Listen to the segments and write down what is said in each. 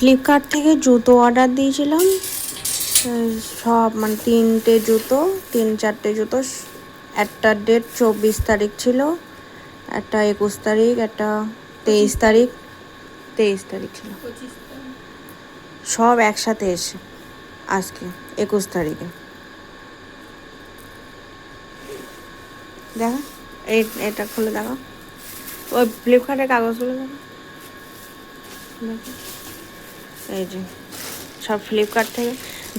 Flipkart থেকে জুতো order দিয়েছিলাম, সব মানে 3টে জুতো, 3-4টে জুতো। একটা ডেট 24 তারিখ ছিল, একটা 21 তারিখ, একটা 23 তারিখ, 23 তারিখ ছিল। সব একসাথে এসে আজকে 21 তারিখে। দেখা এটা খুলে দেখা, ওই ফ্লিপকার্টের কাগজগুলো দেখা। এই যে সব ফ্লিপকার্ট থেকে।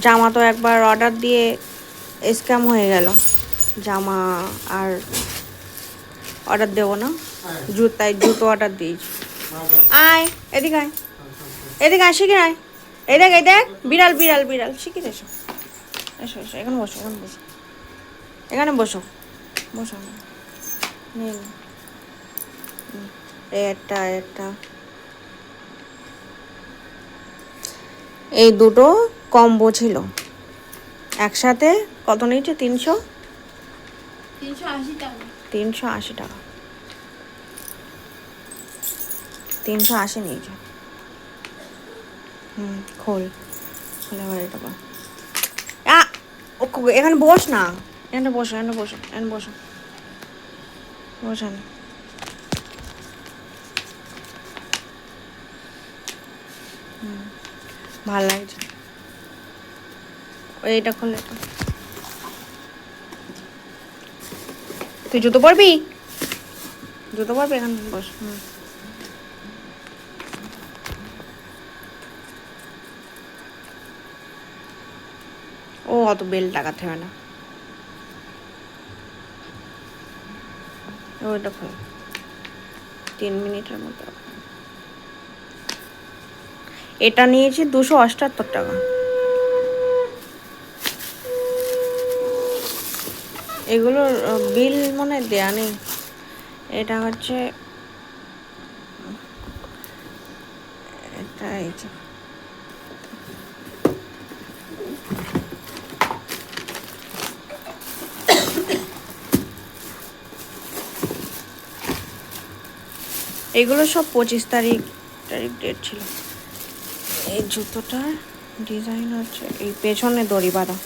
জামা তো একবার অর্ডার দিয়ে স্ক্যাম হয়ে গেল, জামা আর অর্ডার দেবো না। তাই জুতো অর্ডার দিয়েছি। আয় এদিকে আয়, এদিকে আয়, শিখে আয়। এই দেখ এই দেখ, বিড়াল বিড়াল বিড়াল, শিখে এসো, এসো এসো, এখানে বসো, এখানে বসো, এখানে বসো, বসো। একটা এই দুটো কম্বো ছিল একসাথে। কত নিয়েছে? 380 টাকা। 380 নিয়েছে। খোল খোলে আবার এটা কর। এখানে বস না, এখানে বসো, এখানে বসো, এখানে বসো, বসান। ভালো লাগছে। এইটা খোলে, এটা তুই জুতো পরবি? জুতো পরবি? এখানে বস। ও অত বেল লাগাতে হবে না, ওইটা খোল। 3 মিনিটের মতো। এটা নিয়েছি 278 টাকা। এগুলোর বিল মনে দেয়া নেই। এটা হচ্ছে এটা, এই যে এগুলো সব 25 তারিখ ডেট ছিল। এই জুতোটার ডিজাইন হচ্ছে এই পেছনে দড়ি বাঁধা।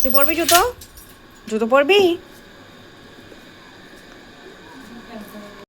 তুই পরবি জুতো? জুতো পরবি?